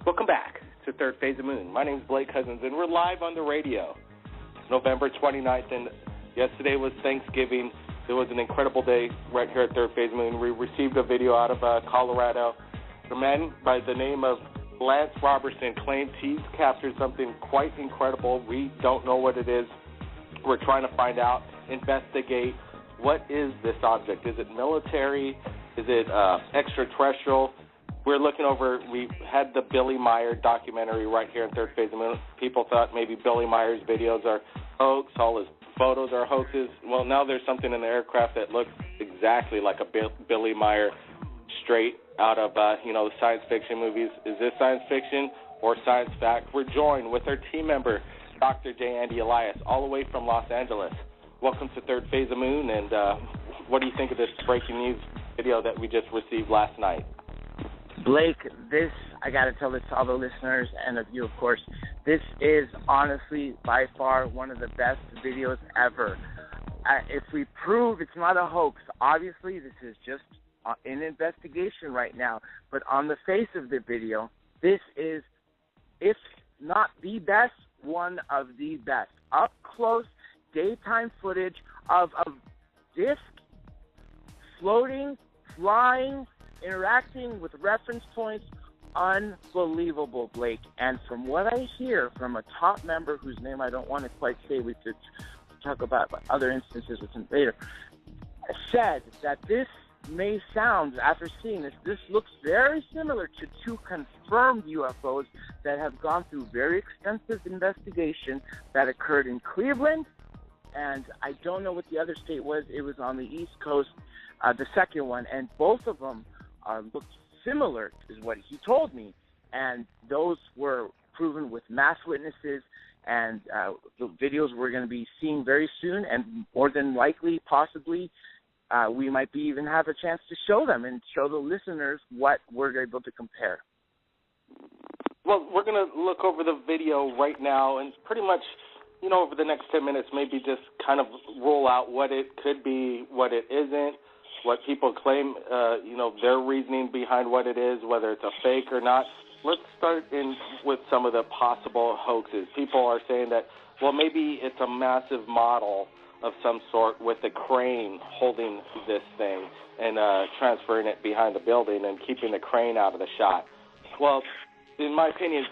Welcome back to Third Phase of Moon. My name is Blake Cousins, and we're live on the radio. November 29th, and yesterday was Thanksgiving. It was an incredible day right here at Third Phase of Moon. We received a video out of Colorado. The man by the name of Lance Robertson claimed he's captured something quite incredible. We don't know what it is. We're trying to find out, investigate. What is this object? Is it military? Is it extraterrestrial? We're looking over, we had the Billy Meyer documentary right here in Third Phase of Moon. People thought maybe Billy Meyer's videos are hoax, all his photos are hoaxes. Well, now there's something in the aircraft that looks exactly like a Billy Meyer straight out of, the science fiction movies. Is this science fiction or science fact? We're joined with our team member, Dr. J. Andy Elias, all the way from Los Angeles. Welcome to Third Phase of Moon, and what do you think of this breaking news video that we just received last night? Blake, I got to tell this to all the listeners and of you, of course, this is honestly by far one of the best videos ever. If we prove it's not a hoax, obviously this is just an investigation right now, but on the face of the video, this is, if not the best, one of the best. Up close, daytime footage of a disc floating, flying, interacting with reference points. Unbelievable, Blake. And from what I hear from a top member whose name I don't want to quite say, we could talk about other instances with him later, said that this may sound, after seeing this looks very similar to two confirmed UFOs that have gone through very extensive investigation that occurred in Cleveland, and I don't know what the other state was. It was on the East Coast, the second one, and both of them looked similar, is what he told me, and those were proven with mass witnesses, and the videos we're going to be seeing very soon, and more than likely, possibly, we might even have a chance to show them and show the listeners what we're able to compare. Well, we're going to look over the video right now and pretty much, over the next 10 minutes, maybe just kind of roll out what it could be, what it isn't, what people claim, their reasoning behind what it is, whether it's a fake or not. Let's start with some of the possible hoaxes. People are saying that, well, maybe it's a massive model of some sort with a crane holding this thing and transferring it behind the building and keeping the crane out of the shot. Well, in my opinion,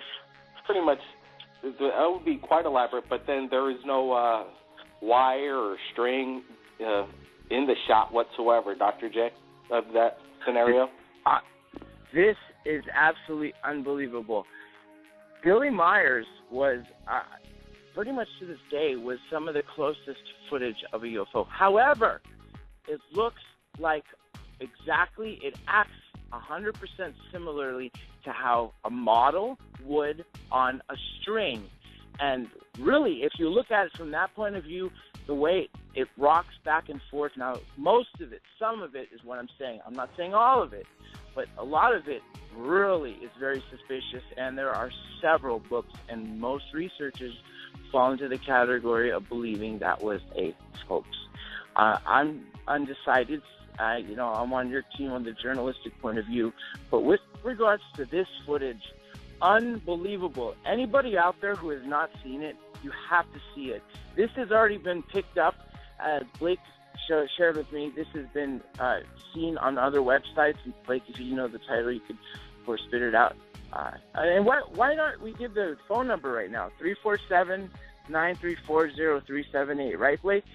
pretty much that would be quite elaborate, but then there is no wire or string in the shot whatsoever, Dr. J, of that scenario? This is absolutely unbelievable. Billy Myers was, pretty much to this day, was some of the closest footage of a UFO. However, it looks like it acts 100% similarly to how a model would on a string. And really, if you look at it from that point of view, the way it rocks back and forth. Now, most of it, some of it is what I'm saying. I'm not saying all of it, but a lot of it really is very suspicious, and there are several books, and most researchers fall into the category of believing that was a hoax. I'm undecided. I'm on your team on the journalistic point of view, but with regards to this footage, unbelievable. Anybody out there who has not seen it, you have to see it. This has already been picked up, as Blake shared with me. This has been seen on other websites. And Blake, if you know the title, you could, of course, spit it out. And why not we give the phone number right now, 347-934-0378, right, Blake?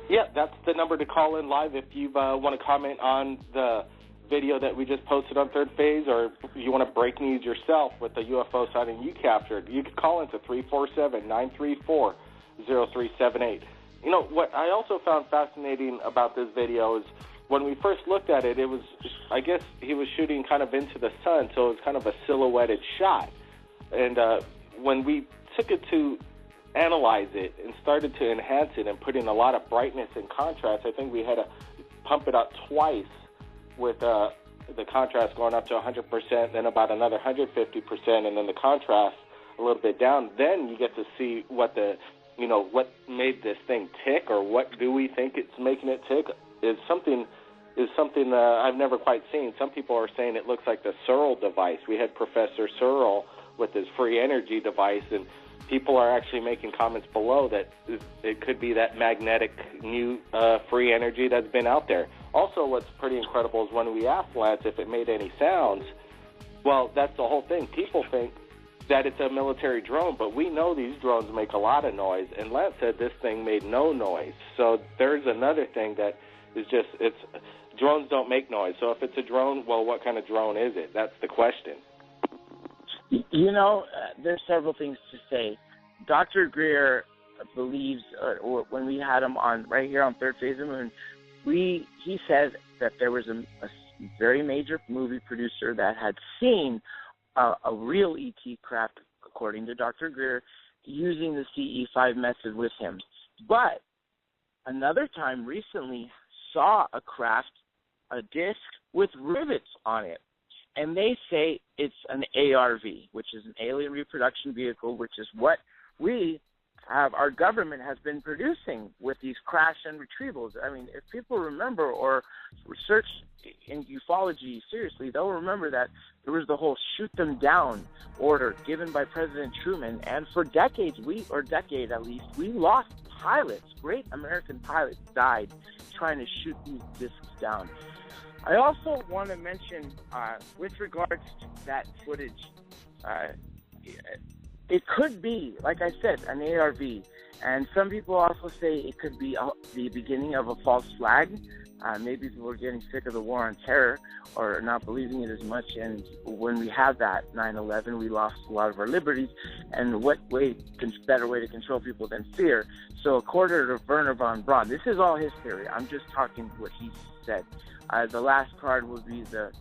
Yeah, that's the number to call in live if you want to comment on the video that we just posted on Third Phase, or if you want to break news yourself with the UFO sighting you captured. You can call into 347-934-0378. What I also found fascinating about this video is when we first looked at it, I guess he was shooting kind of into the sun, so it was kind of a silhouetted shot. And when we took it to analyze it and started to enhance it and put in a lot of brightness and contrast, I think we had to pump it up twice with the contrast going up to 100%, then about another 150%, and then the contrast a little bit down. Then you get to see what what made this thing tick, or what do we think it's making it tick, is something is something I've never quite seen. Some people are saying it looks like the Searle device. We had Professor Searle with his free energy device, and people are actually making comments below that it could be that magnetic new free energy that's been out there. Also, what's pretty incredible is when we asked Lance if it made any sounds, well, that's the whole thing. People think that it's a military drone, but we know these drones make a lot of noise, and Lance said this thing made no noise. So there's another thing that is just, drones don't make noise. So if it's a drone, well, what kind of drone is it? That's the question. You know, there's several things to say. Dr. Greer believes, or when we had him on right here on Third Phase of the Moon, he says that there was a very major movie producer that had seen a real ET craft, according to Dr. Greer, using the CE5 method with him. But another time recently saw a craft, a disc with rivets on it. And they say it's an ARV, which is an alien reproduction vehicle, which is what we have, our government has been producing with these crash and retrievals. I mean, if people remember or research in ufology seriously, they'll remember that there was the whole shoot them down order given by President Truman. And for decades, at least, we lost pilots. Great American pilots died trying to shoot these discs down. I also want to mention, with regards to that footage, it could be, like I said, an ARV. And some people also say it could be the beginning of a false flag. Maybe people are getting sick of the war on terror or not believing it as much. And when we had that 9/11, we lost a lot of our liberties. And what better way to control people than fear? So according to Werner von Braun, this is all his theory. I'm just talking what he said. The last card would be the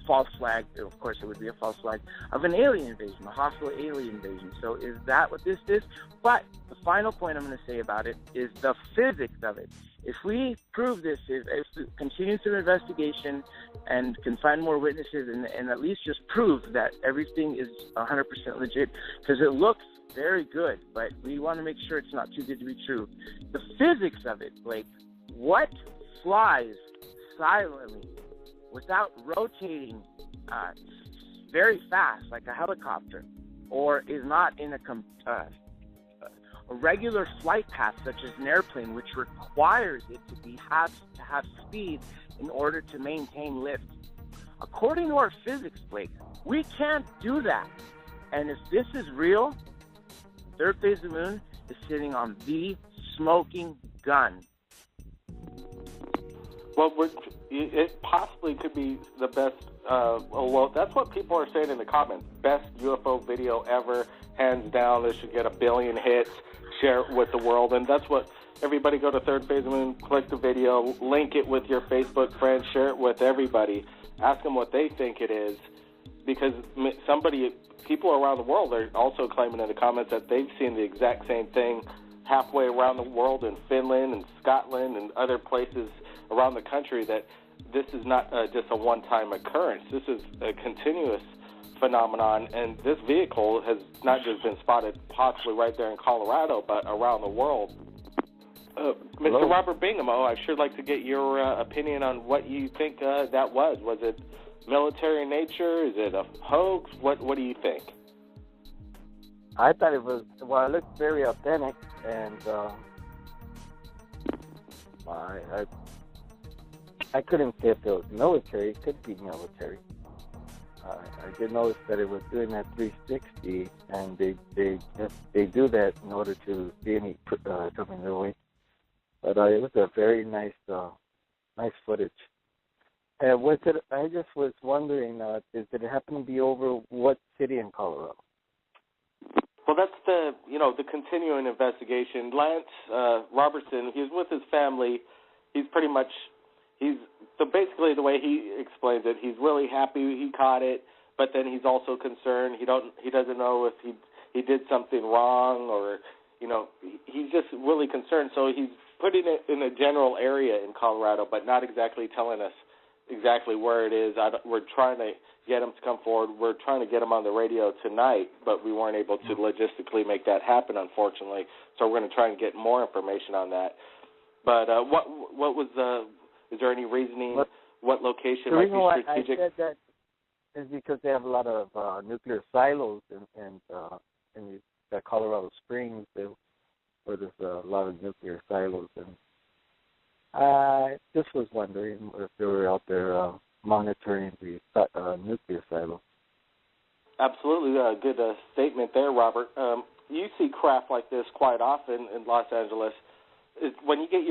false flag. Of course, it would be a false flag of an alien invasion, a hostile alien invasion. So is that what this is? But the final point I'm going to say about it is the physics of it. If we prove this, if we continue through investigation and can find more witnesses and at least just prove that everything is 100% legit, because it looks very good, but we want to make sure it's not too good to be true. The physics of it, Blake, what flies silently without rotating very fast like a helicopter, or is not in a regular flight path such as an airplane, which requires it to have speed in order to maintain lift. According to our physics, Blake, we can't do that. And if this is real, Third Phase of the Moon is sitting on the smoking gun. Well, it possibly could be the best. Well, that's what people are saying in the comments. Best UFO video ever, hands down. This should get 1 billion hits. Share it with the world, and that's what everybody. Go to Third Phase of the Moon, click the video, link it with your Facebook friends, share it with everybody. Ask them what they think it is, because people around the world are also claiming in the comments that they've seen the exact same thing halfway around the world in Finland and Scotland and other places around the country, that this is not just a one-time occurrence. This is a continuous phenomenon, and this vehicle has not just been spotted possibly right there in Colorado, but around the world. Mr. Robert Bingham, I'd sure like to get your opinion on what you think that was. Was it military in nature? Is it a hoax? What do you think? I thought it was, well, it looked very authentic, and I couldn't say if it was military. It could be military. I did notice that it was doing that 360, and they do that in order to see any coming their way. But it was a very nice footage. Was it? I just was wondering, did it happen to be over what city in Colorado? Well, that's the continuing investigation. Lance Robertson, he's with his family. Basically the way he explains it, he's really happy he caught it, but then he's also concerned. He doesn't know if he did something wrong, or he's just really concerned. So he's putting it in a general area in Colorado, but not exactly telling us exactly where it is. We're trying to get him to come forward. We're trying to get him on the radio tonight, but we weren't able to logistically make that happen, unfortunately. So we're going to try and get more information on that. But what was Is there any reasoning what location the might reason be why strategic? I said that is because they have a lot of nuclear silos in Colorado Springs, where there's a lot of nuclear silos, and I just was wondering if they were out there monitoring the nuclear silos. Absolutely, a good statement there, Robert. You see craft like this quite often in Los Angeles. When you get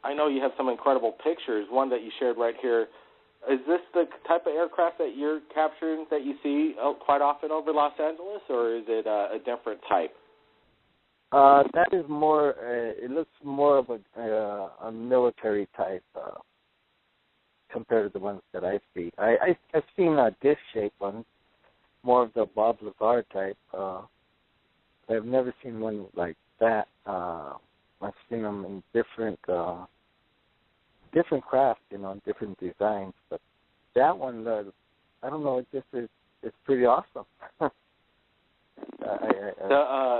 I know you have some incredible pictures, one that you shared right here. Is this the type of aircraft that you're capturing that you see quite often over Los Angeles, or is it a different type? That is more, it looks more of a military type compared to the ones that I see. I've seen disc-shaped ones, more of the Bob Lazar type. I've never seen one like that. I've seen them in different craft, different designs. But that one, I don't know, it's pretty awesome. I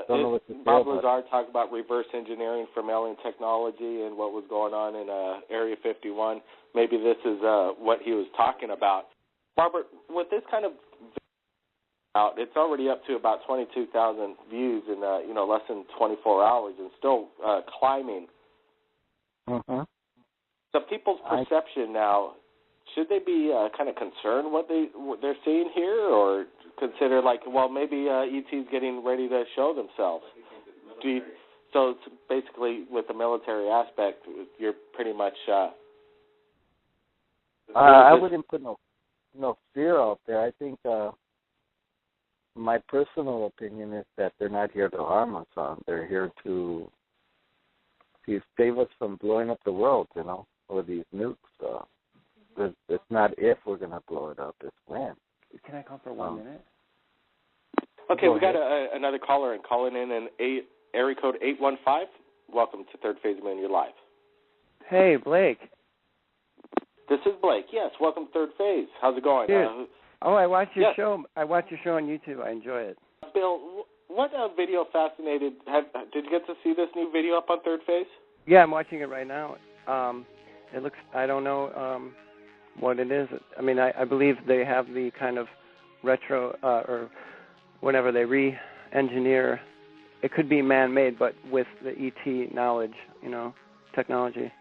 don't know what to say Bob about Lazar talked about reverse engineering from alien technology and what was going on in Area 51. Maybe this is what he was talking about. Robert, with this kind of out, it's already up to about 22,000 views in less than 24 hours and still climbing. Mm-hmm. So people's perception now, should they be kind of concerned what they're seeing here, or consider maybe ET's getting ready to show themselves? So it's basically with the military aspect, you're pretty much. I wouldn't put no fear out there. I think my personal opinion is that they're not here to harm us. They're here to save us from blowing up the world, with these nukes. It's not if we're going to blow it up, it's when. Can I call for 1 minute? Okay, we got another caller and calling in area code 815. Welcome to Third Phase Moon. You're live. Hey, Blake. This is Blake. Yes, welcome to Third Phase. How's it going? Dude. I watch your show. I watch your show on YouTube. I enjoy it. Bill, what video fascinated? Did you get to see this new video up on Third Phase? Yeah, I'm watching it right now. It looks. I don't know what it is. I mean, I believe they have the kind of retro or whenever they re-engineer. It could be man-made, but with the ET knowledge, technology.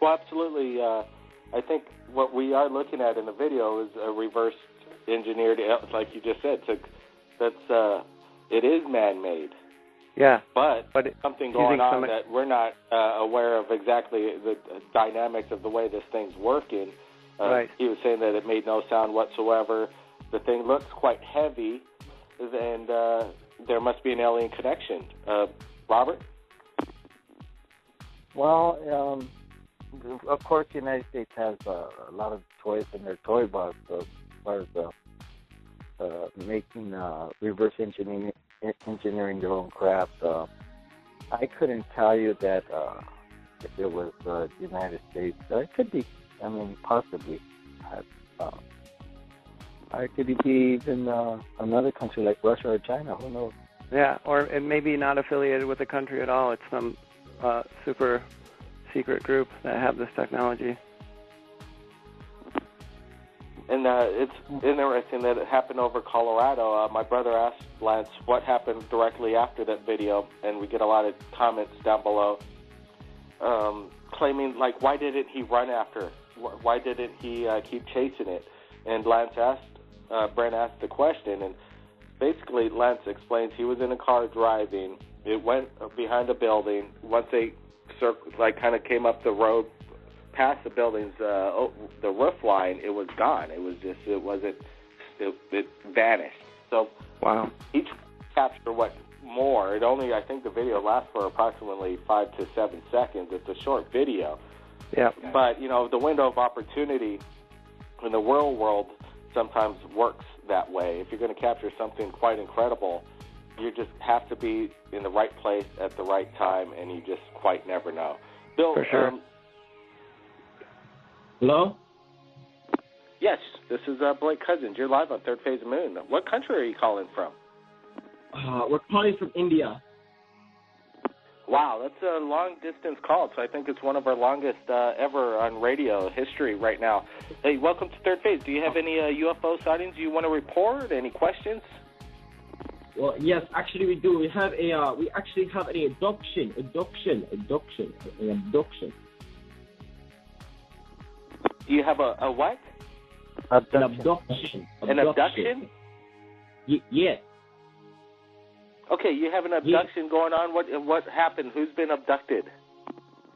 Well, absolutely. I think what we are looking at in the video is a reverse engineered, like you just said. It is man-made. Yeah. But something going on that we're not aware of exactly the dynamics of the way this thing's working. Right. He was saying that it made no sound whatsoever. The thing looks quite heavy, and there must be an alien connection. Robert? Well, of course, the United States has a lot of toys in their toy box as far as making reverse engineering their own craft. I couldn't tell you that if it was the United States. It could be, possibly. It could be even another country like Russia or China. Who knows? Yeah, or it may be not affiliated with a country at all. It's some super secret group that have this technology. And it's interesting that it happened over Colorado. My brother asked Lance what happened directly after that video, and we get a lot of comments down below claiming, why didn't he run after? Why didn't he keep chasing it? And Brent asked the question, and basically Lance explains he was in a car driving. It went behind a building. Once they kind of came up the road past the buildings, the roof line, it was gone. It vanished. So wow. Each capture more. It only, I think the video lasts for approximately 5 to 7 seconds. It's a short video. Yeah. But, the window of opportunity in the real world sometimes works that way. If you're going to capture something quite incredible, you just have to be in the right place at the right time, and you just quite never know. Bill, for sure. Hello? Yes, this is Blake Cousins. You're live on Third Phase of Moon. What country are you calling from? We're calling from India. Wow, that's a long-distance call, so I think it's one of our longest ever on radio history right now. Hey, welcome to Third Phase. Do you have any UFO sightings you want to report? Any questions? Well, yes, actually we do. We actually have an abduction. You have a what? An abduction. An abduction? Yes. Okay, you have an abduction going on. What happened? Who's been abducted?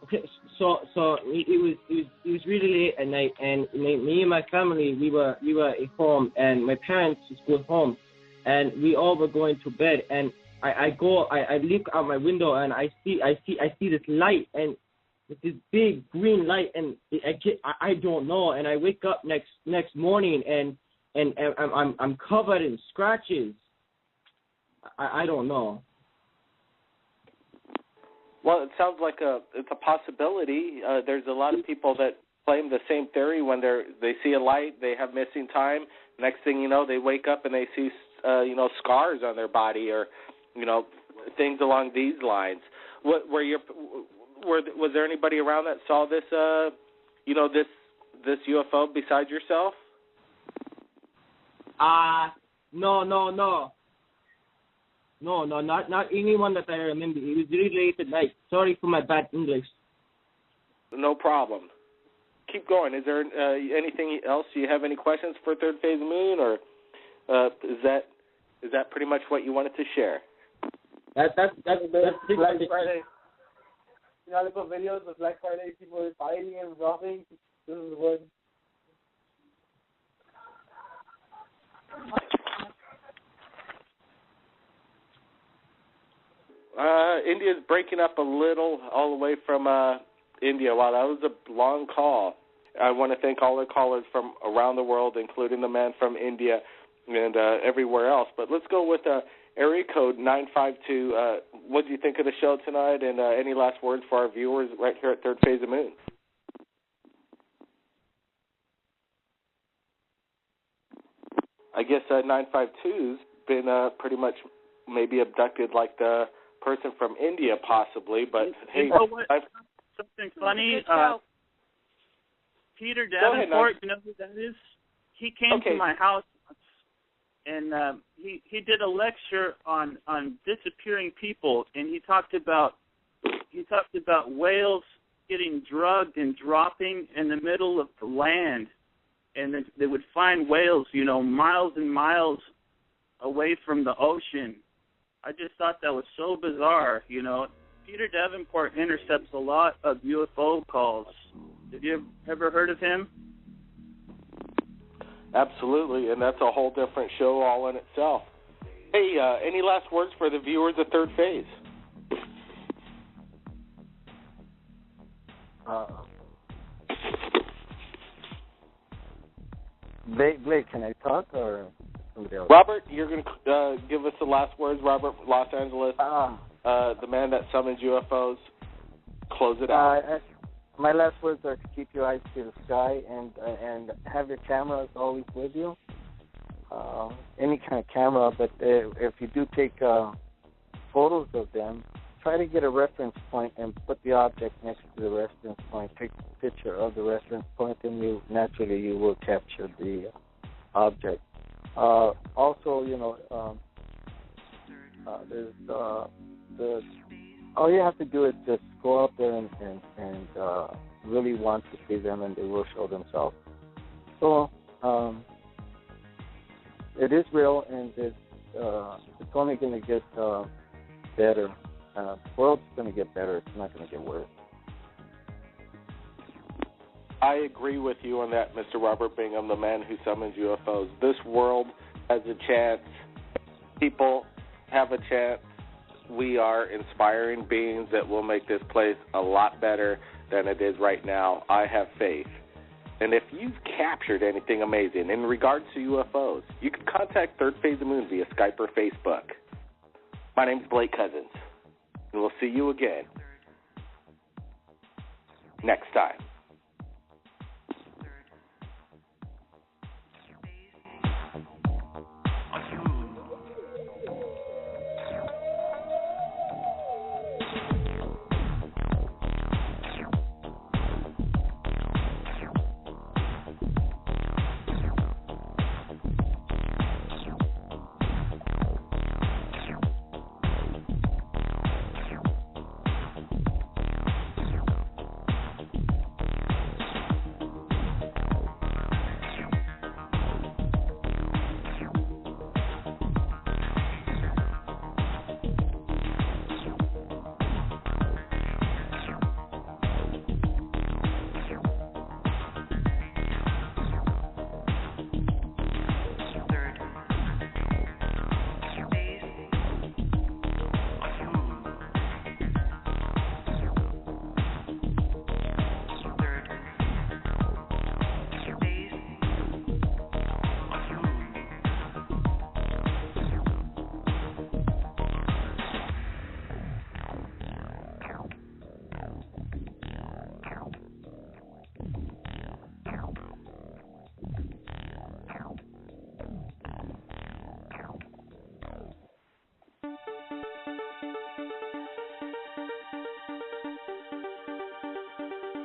Okay, so it was really late at night, and me and my family we were at home, and my parents was home, and we all were going to bed, and I look out my window and I see this light, and it's this big green light, and I don't know, and I wake up next morning and I'm covered in scratches. I don't know. Well, it sounds like it's a possibility. There's a lot of people that claim the same theory when they see a light, they have missing time. Next thing you know, they wake up and they see scars on their body or things along these lines. Was there anybody around that saw this this UFO besides yourself? No, not anyone that I remember. It was really late at night. Sorry for my bad English. No problem. Keep going. Is there anything else? Do you have any questions for Third Phase Moon, or is that pretty much what you wanted to share? That's Black Friday. You know, I look at videos of Black Friday, people fighting and robbing. This is one. India's breaking up a little all the way from India. Wow, that was a long call. I want to thank all the callers from around the world, including the man from India and everywhere else. But let's go with area code 952. What do you think of the show tonight, and any last words for our viewers right here at Third Phase of Moon? I guess 952's been pretty much maybe abducted like the person from India, possibly, but hey, you know what? Something funny. Peter Davenport, you know who that is? He came to my house once, and he did a lecture on disappearing people, and he talked about whales getting drugged and dropping in the middle of the land, and they would find whales, miles and miles away from the ocean. I just thought that was so bizarre, Peter Davenport intercepts a lot of UFO calls. Have you ever heard of him? Absolutely, and that's a whole different show all in itself. Hey, any last words for the viewers of Third Phase? Blake, can I talk or somebody else? Robert, you're going to give us the last words. Robert, Los Angeles, the man that summons UFOs. Close it out. My last words are to keep your eyes to the sky and have your cameras always with you. Any kind of camera, but if you do take photos of them, try to get a reference point and put the object next to the reference point. Take a picture of the reference point, and you will capture the object. Also, there's all you have to do is just go out there and really want to see them, and they will show themselves. So it is real, and it's only going to get better. The world's going to get better. It's not going to get worse. I agree with you on that, Mr. Robert Bingham, the man who summons UFOs. This world has a chance. People have a chance. We are inspiring beings that will make this place a lot better than it is right now. I have faith. And if you've captured anything amazing in regards to UFOs, you can contact Third Phase of the Moon via Skype or Facebook. My name's Blake Cousins, and we'll see you again next time.